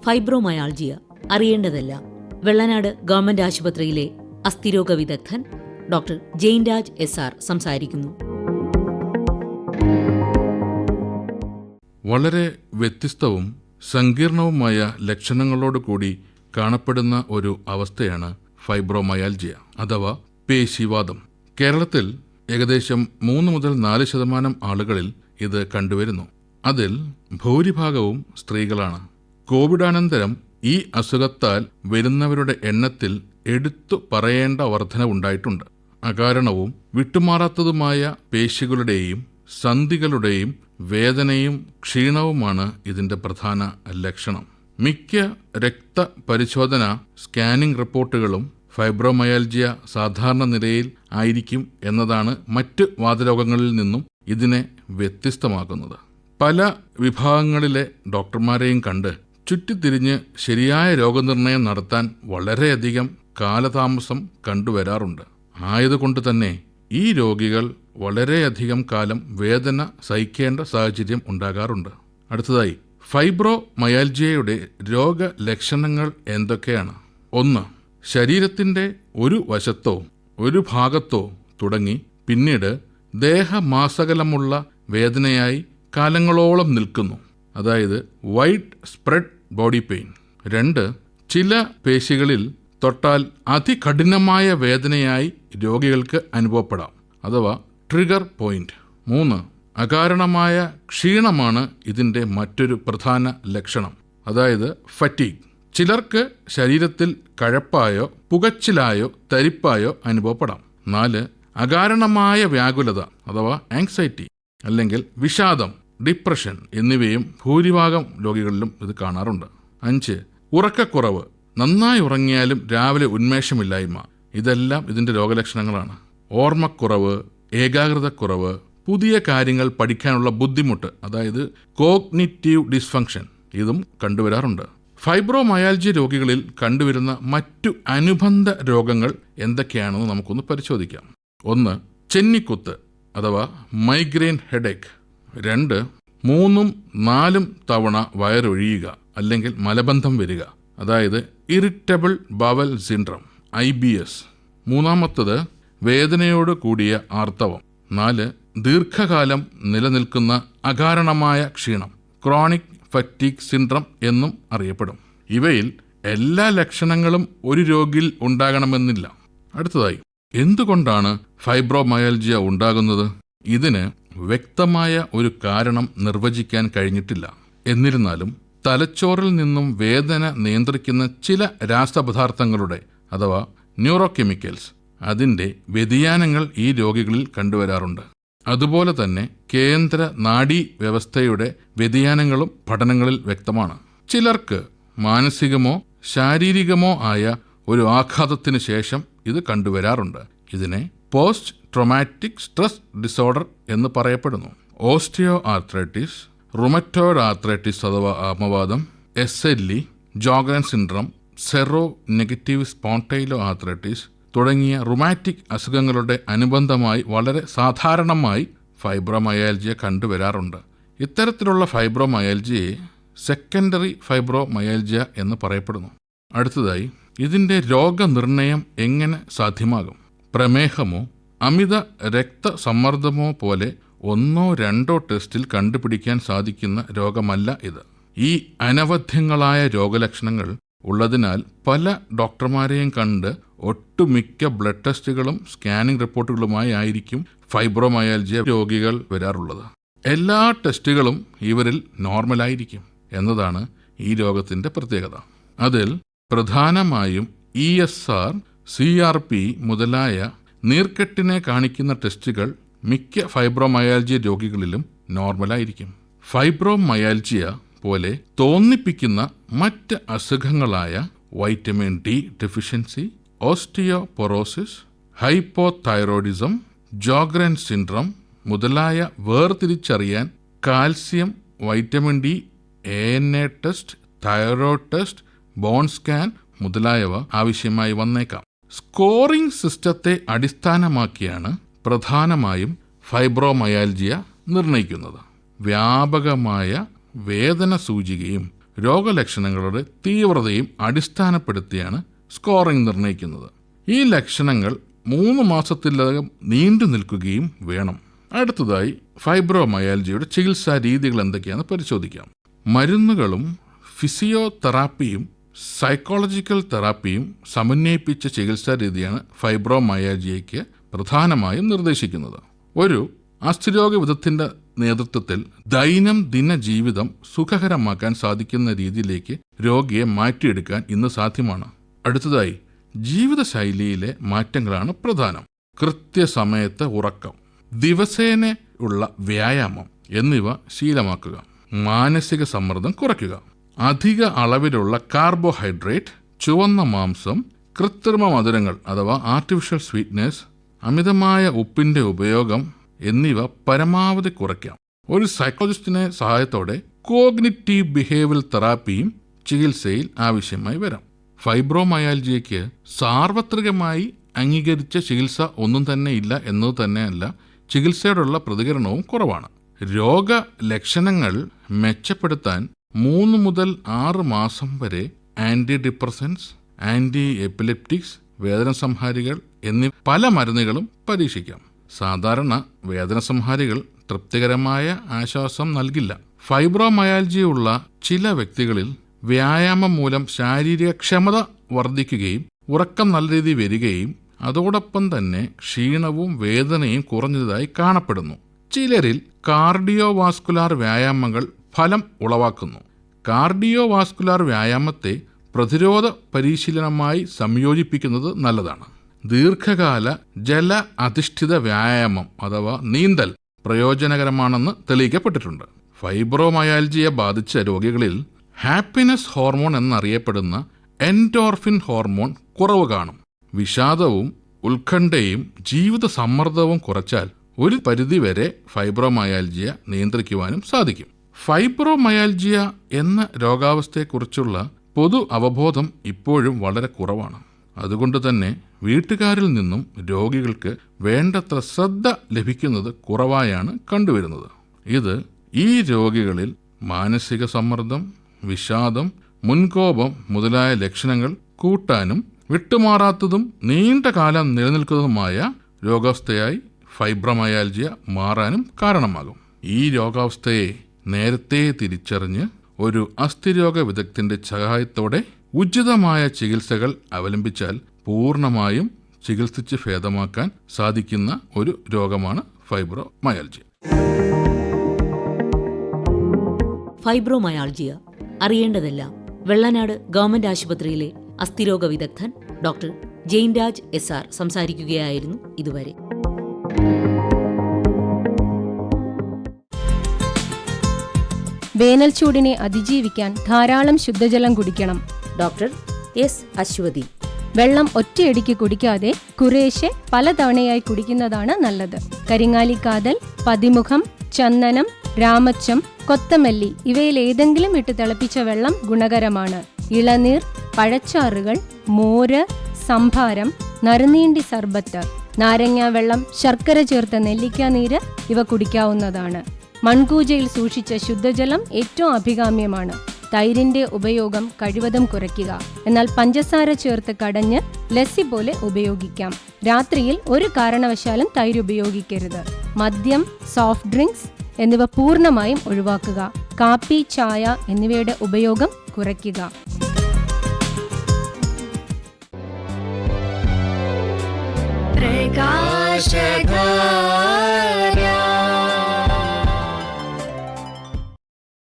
Fibromyalgia അറിയേണ്ടതെല്ലാം. Vellanad government ആശുപത്രിയിലെ അസ്ഥിരോഗ വിദഗ്ധൻ doctor ജെയിൻരാജ് SR സംസാരിക്കുന്നു. വളരെ വ്യത്യസ്തവും സങ്കീർണവുമായ ലക്ഷണങ്ങളോടുകൂടി കാണപ്പെടുന്ന ഒരു അവസ്ഥയാണ് ഫൈബ്രോമയാൽജിയ അഥവാ പേശിവാദം. കേരളത്തിൽ ഏകദേശം 3 മുതൽ 4% ആളുകളിൽ ഇത് കണ്ടുവരുന്നു. അതിൽ ഭൂരിഭാഗവും സ്ത്രീകളാണ്. കോവിഡാനന്തരം ഈ അസുഖത്താൽ വരുന്നവരുടെ എണ്ണത്തിൽ എടുത്തു പറയേണ്ട വർധനവുണ്ടായിട്ടുണ്ട്. അകാരണവും വിട്ടുമാറാത്തതുമായ പേശികളുടെയും സന്ധികളുടെയും വേദനയും ക്ഷീണവുമാണ് ഇതിന്റെ പ്രധാന ലക്ഷണം. മിക്ക രക്തപരിശോധന സ്കാനിംഗ് റിപ്പോർട്ടുകളും ഫൈബ്രോമയാൽജിയ സാധാരണ നിലയിൽ ആയിരിക്കും എന്നതാണ് മറ്റ് വാതരോഗങ്ങളിൽ നിന്നും ഇതിനെ വ്യത്യസ്തമാക്കുന്നത്. പല വിഭാഗങ്ങളിലെ ഡോക്ടർമാരെയും കണ്ട് ചുറ്റിത്തിരിഞ്ഞ് ശരിയായ രോഗനിർണയം നടത്താൻ വളരെയധികം കാലതാമസം കണ്ടുവരാറുണ്ട്. ആയതുകൊണ്ട് തന്നെ ഈ രോഗികൾ വളരെയധികം കാലം വേദന സഹിക്കേണ്ട സാഹചര്യം ഉണ്ടാകാറുണ്ട്. അടുത്തതായി ഫൈബ്രോമയാൽജിയയുടെ രോഗലക്ഷണങ്ങൾ എന്തൊക്കെയാണ്? 1. ശരീരത്തിന്റെ ഒരു വശത്തോ ഒരു ഭാഗത്തോ തുടങ്ങി പിന്നീട് ദേഹമാസകലമുള്ള വേദനയായി കാലങ്ങളോളം നിൽക്കുന്നു. അതായത് വൈഡ് സ്പ്രെഡ് ബോഡി പെയിൻ. 2. ചില പേശികളിൽ തൊട്ടാൽ അതികഠിനമായ വേദനയായി രോഗികൾക്ക് അനുഭവപ്പെടാം, അഥവാ ട്രിഗർ പോയിന്റ്. 3. അകാരണമായ ക്ഷീണമാണ് ഇതിൻ്റെ മറ്റൊരു പ്രധാന ലക്ഷണം, അതായത് ഫറ്റീഗ്. ചിലർക്ക് ശരീരത്തിൽ കഴപ്പായോ പുകച്ചിലായോ തരിപ്പായോ അനുഭവപ്പെടാം. 4. അകാരണമായ വ്യാകുലത അഥവാ ആങ്സൈറ്റി അല്ലെങ്കിൽ വിഷാദം, ഡിപ്രഷൻ എന്നിവയും ഭൂരിഭാഗം രോഗികളിലും ഇത് കാണാറുണ്ട്. 5. ഉറക്കക്കുറവ്, നന്നായി ഉറങ്ങിയാലും രാവിലെ ഉന്മേഷമില്ലായ്മ. ഇതെല്ലാം ഇതിൻ്റെ രോഗലക്ഷണങ്ങളാണ്. ഓർമ്മക്കുറവ്, ഏകാഗ്രതക്കുറവ്, പുതിയ കാര്യങ്ങൾ പഠിക്കാനുള്ള ബുദ്ധിമുട്ട്, അതായത് കോഗ്നിറ്റീവ് ഡിസ്ഫങ്ഷൻ, ഇതും കണ്ടുവരാറുണ്ട്. ഫൈബ്രോമയാൽജിയ രോഗികളിൽ കണ്ടുവരുന്ന മറ്റു അനുബന്ധ രോഗങ്ങൾ എന്തൊക്കെയാണെന്ന് നമുക്കൊന്ന് പരിശോധിക്കാം. 1. ചെന്നിക്കുത്ത് അഥവാ മൈഗ്രെയിൻ ഹെഡേക്ക്. 2. 3, 4 തവണ വയറൊഴിയുക അല്ലെങ്കിൽ മലബന്ധം വരിക, അതായത് ഇറിറ്റബിൾ ബവൽ സിൻഡ്രം IBS. 3. വേദനയോട് കൂടിയ ആർത്തവം. 4. ദീർഘകാലം നിലനിൽക്കുന്ന അകാരണമായ ക്ഷീണം, ക്രോണിക് ഫറ്റീഗ് സിൻഡ്രം എന്നും അറിയപ്പെടും. ഇവയിൽ എല്ലാ ലക്ഷണങ്ങളും ഒരു രോഗിയിൽ ഉണ്ടാകണമെന്നില്ല. അടുത്തതായി, എന്തുകൊണ്ടാണ് ഫൈബ്രോമയാൽജിയ ഉണ്ടാകുന്നത്? ഇതിന് വ്യക്തമായ ഒരു കാരണം നിർവചിക്കാൻ കഴിഞ്ഞിട്ടില്ല. എന്നിരുന്നാലും തലച്ചോറിൽ നിന്നും വേദന നിയന്ത്രിക്കുന്ന ചില രാസപദാർത്ഥങ്ങളുടെ അഥവാ ന്യൂറോകെമിക്കൽസ്, അതിൻ്റെ വ്യതിയാനങ്ങൾ ഈ രോഗികളിൽ കണ്ടുവരാറുണ്ട്. അതുപോലെ തന്നെ കേന്ദ്ര നാഡീ വ്യവസ്ഥയുടെ വ്യതിയാനങ്ങളും പഠനങ്ങളിൽ വ്യക്തമാണ്. ചിലർക്ക് മാനസികമോ ശാരീരികമോ ആയ ഒരു ആഘാതത്തിന് ശേഷം ഇത് കണ്ടുവരാറുണ്ട്. ഇതിനെ പോസ്റ്റ് ട്രോമാറ്റിക് സ്ട്രെസ് ഡിസോർഡർ എന്ന് പറയപ്പെടുന്നു. ഓസ്റ്റിയോ ആർത്രൈറ്റിസ്, റുമറ്റോയ്ഡ് ആർത്രൈറ്റിസ് അഥവാ ആമവാദം, SLE, ജോഗ്രൻ syndrome, zero negative spondylo arthritis തുടങ്ങിയ റുമാറ്റിക് അസുഖങ്ങളുടെ അനുബന്ധമായി വളരെ സാധാരണമായി ഫൈബ്രോമയാൽജിയ കണ്ടുവരാറുണ്ട്. ഇത്തരത്തിലുള്ള ഫൈബ്രോമയാൽജിയെ സെക്കൻഡറി ഫൈബ്രോമയാൽജിയ എന്ന് പറയപ്പെടുന്നു. അടുത്തതായി, ഇതിൻ്റെ രോഗനിർണയം എങ്ങനെ സാധ്യമാകും? പ്രമേഹമോ അമിത രക്തസമ്മർദ്ദമോ പോലെ 1, 2 ടെസ്റ്റിൽ കണ്ടുപിടിക്കാൻ സാധിക്കുന്ന രോഗമല്ല ഇത്. ഈ അനവധ്യങ്ങളായ രോഗലക്ഷണങ്ങൾ ഉള്ളതിനാൽ പല ഡോക്ടർമാരെയും കണ്ട് ഒട്ടുമിക്ക ബ്ലഡ് ടെസ്റ്റുകളും സ്കാനിംഗ് റിപ്പോർട്ടുകളുമായി ആയിരിക്കും ഫൈബ്രോമയാൽജിയ രോഗികൾ വരാറുള്ളത്. എല്ലാ ടെസ്റ്റുകളും ഇവരിൽ നോർമലായിരിക്കും എന്നതാണ് ഈ രോഗത്തിൻ്റെ പ്രത്യേകത. അതിൽ പ്രധാനമായും ESR, CRP മുതലായ നീർക്കെട്ടിനെ കാണിക്കുന്ന ടെസ്റ്റുകൾ മിക്ക ഫൈബ്രോമയാൽജിയ രോഗികളിലും നോർമലായിരിക്കും. ഫൈബ്രോമയാൽജിയ പോലെ തോന്നിപ്പിക്കുന്ന മറ്റ് അസുഖങ്ങളായ vitamin D deficiency, osteoporosis, hypothyroidism, Sjogren syndrome മുതലായ വേർതിരിച്ചറിയാൻ calcium, vitamin D, ANA test, thyroid test, bone scan മുതലായവ ആവശ്യമായി വന്നേക്കാം. സ്കോറിംഗ് സിസ്റ്റത്തെ അടിസ്ഥാനമാക്കിയാണ് പ്രധാനമായും ഫൈബ്രോമയാൽജിയ നിർണ്ണയിക്കുന്നത്. വ്യാപകമായ വേദന സൂചികയും രോഗലക്ഷണങ്ങളുടെ തീവ്രതയും അടിസ്ഥാനപ്പെടുത്തിയാണ് സ്കോറിംഗ് നിർണ്ണയിക്കുന്നത്. ഈ ലക്ഷണങ്ങൾ 3 മാസത്തിലധികം നീണ്ടു നിൽക്കുകയും വേണം. അടുത്തതായി ഫൈബ്രോമയാൽജിയുടെ ചികിത്സാ രീതികൾ എന്തൊക്കെയാണെന്ന് പരിശോധിക്കാം. മരുന്നുകളും ഫിസിയോതെറാപ്പിയും സൈക്കോളജിക്കൽ തെറാപ്പിയും സമന്വയിപ്പിച്ച ചികിത്സാ രീതിയാണ് ഫൈബ്രോമയാൽജിയയ്ക്ക് പ്രധാനമായും നിർദ്ദേശിക്കുന്നത്. ഒരു അസ്ഥിരോഗ വിദഗ്ധന്റെ നേതൃത്വത്തിൽ ദൈനംദിന ജീവിതം സുഖകരമാക്കാൻ സാധിക്കുന്ന രീതിയിലേക്ക് രോഗിയെ മാറ്റിയെടുക്കാൻ ഇന്ന് സാധ്യമാണ്. അടുത്തതായി ജീവിതശൈലിയിലെ മാറ്റങ്ങളാണ് പ്രധാനം. കൃത്യസമയത്ത് ഉറക്കം, ദിവസേന ഉള്ള വ്യായാമം എന്നിവ ശീലമാക്കുക. മാനസിക സമ്മർദ്ദം കുറയ്ക്കുക. അധിക അളവിലുള്ള കാർബോഹൈഡ്രേറ്റ്, ചുവന്ന മാംസം, കൃത്രിമ മധുരങ്ങൾ അഥവാ ആർട്ടിഫിഷ്യൽ സ്വീറ്റ്നസ്, അമിതമായ ഉപ്പിന്റെ ഉപയോഗം എന്നിവ പരമാവധി കുറയ്ക്കാം. ഒരു സൈക്കോളജിസ്റ്റിന്റെ സഹായത്തോടെ കോഗ്നിറ്റീവ് ബിഹേവിയറൽ തെറാപ്പിയും ചികിത്സയിൽ ആവശ്യമായി വരാം. ഫൈബ്രോമയാൽജിയയ്ക്ക് സാർവത്രികമായി അംഗീകരിച്ച ചികിത്സ ഒന്നും തന്നെ ഇല്ല എന്നത് തന്നെയല്ല, ചികിത്സയോടുള്ള പ്രതികരണവും കുറവാണ്. രോഗലക്ഷണങ്ങൾ മെച്ചപ്പെടുത്താൻ 3 മുതൽ 6 മാസം വരെ ആന്റി ഡിപ്രസൻസ്, ആന്റി എപ്പിലെപ്റ്റിക്സ്, വേദന സംഹാരികൾ എന്നീ പല മരുന്നുകളും പരീക്ഷിക്കാം. സാധാരണ വേദന സംഹാരികൾ തൃപ്തികരമായ ആശ്വാസം നൽകില്ല. ഫൈബ്രോമയാൽജിയുള്ള ചില വ്യക്തികളിൽ വ്യായാമം മൂലം ശാരീരിക ക്ഷമത വർദ്ധിക്കുകയും ഉറക്കം നല്ല രീതിയിൽ വരികയും അതോടൊപ്പം തന്നെ ക്ഷീണവും വേദനയും കുറഞ്ഞതായി കാണപ്പെടുന്നു. ചിലരിൽ കാർഡിയോവാസ്കുലാർ വ്യായാമങ്ങൾ ഫലം ഉളവാക്കുന്നു. കാർഡിയോവാസ്കുലാർ വ്യായാമത്തെ പ്രതിരോധ പരിശീലനമായി സംയോജിപ്പിക്കുന്നത് നല്ലതാണ്. ദീർഘകാല ജല അധിഷ്ഠിത വ്യായാമം അഥവാ നീന്തൽ പ്രയോജനകരമാണെന്ന് തെളിയിക്കപ്പെട്ടിട്ടുണ്ട്. ഫൈബ്രോമയാൽജിയ ബാധിച്ച രോഗികളിൽ ഹാപ്പിനെസ് ഹോർമോൺ എന്നറിയപ്പെടുന്ന എൻഡോർഫിൻ ഹോർമോൺ കുറവ് കാണും. വിഷാദവും ഉത്കണ്ഠയും ജീവിത സമ്മർദ്ദവും കുറച്ചാൽ ഒരു പരിധിവരെ ഫൈബ്രോമയാൽജിയ നിയന്ത്രിക്കുവാനും സാധിക്കും. ഫൈബ്രോമയാൽജിയ എന്ന രോഗാവസ്ഥയെക്കുറിച്ചുള്ള പൊതു അവബോധം ഇപ്പോഴും വളരെ കുറവാണ്. അതുകൊണ്ട് തന്നെ വീട്ടുകാരിൽ നിന്നും രോഗികൾക്ക് വേണ്ടത്ര ശ്രദ്ധ ലഭിക്കുന്നത് കുറവായാണ് കണ്ടുവരുന്നത്. ഇത് ഈ രോഗികളിൽ മാനസിക സമ്മർദ്ദം, വിഷാദം, മുൻകോപം മുതലായ ലക്ഷണങ്ങൾ കൂട്ടാനും വിട്ടുമാറാത്തതും നീണ്ട കാലം നിലനിൽക്കുന്നതുമായ രോഗാവസ്ഥയായി ഫൈബ്രോമയാൽജിയ മാറാനും കാരണമാകും. ഈ രോഗാവസ്ഥയെ നേരത്തെ തിരിച്ചറിഞ്ഞ് ഒരു അസ്ഥിരോഗ വിദഗ്ധന്റെ സഹായത്തോടെ ഉചിതമായ ചികിത്സകൾ അവലംബിച്ചാൽ പൂർണ്ണമായും ചികിത്സിച്ച് ഭേദമാക്കാൻ സാധിക്കുന്ന ഒരു രോഗമാണ് ഫൈബ്രോമയാൽജിയ. ഫൈബ്രോമയാൽജിയ അറിയേണ്ടതെല്ലാം. വെള്ളനാട് ഗവൺമെന്റ് ആശുപത്രിയിലെ അസ്ഥിരോഗ വിദഗ്ധൻ ഡോക്ടർ ജെയിൻരാജ് SR സംസാരിക്കുകയായിരുന്നു ഇതുവരെ. വേനൽ ചൂടിനെ അതിജീവിക്കാൻ ധാരാളം ശുദ്ധജലം കുടിക്കണം. Doctor S. അശ്വതി. വെള്ളം ഒറ്റയടിക്ക് കുടിക്കാതെ കുറേശ്ശെ പലതവണയായി കുടിക്കുന്നതാണ് നല്ലത്. കരിങ്ങാലിക്കാതൽ, പതിമുഖം, ചന്ദനം, രാമച്ചം, കൊത്തമല്ലി ഇവയിൽ ഏതെങ്കിലും ഇട്ട് തിളപ്പിച്ച വെള്ളം ഗുണകരമാണ്. ഇളനീർ, പഴച്ചാറുകൾ, മോര്, സംഭാരം, നറുനീണ്ടി സർബത്ത്, നാരങ്ങാ വെള്ളം, ശർക്കര ചേർത്ത നെല്ലിക്കാനീര് ഇവ കുടിക്കാവുന്നതാണ്. മൺകൂജയിൽ സൂക്ഷിച്ച ശുദ്ധജലം ഏറ്റവും അഭികാമ്യമാണ്. തൈരിന്റെ ഉപയോഗം കഴിവതും കുറയ്ക്കുക. എന്നാൽ പഞ്ചസാര ചേർത്ത് കടഞ്ഞ് ലസ്സി പോലെ ഉപയോഗിക്കാം. രാത്രിയിൽ ഒരു കാരണവശാലും തൈര് ഉപയോഗിക്കരുത്. മദ്യം, സോഫ്റ്റ് ഡ്രിങ്ക്സ് എന്നിവ പൂർണ്ണമായും ഒഴിവാക്കുക. കാപ്പി, ചായ എന്നിവയുടെ ഉപയോഗം കുറയ്ക്കുക. പ്രകാശധാര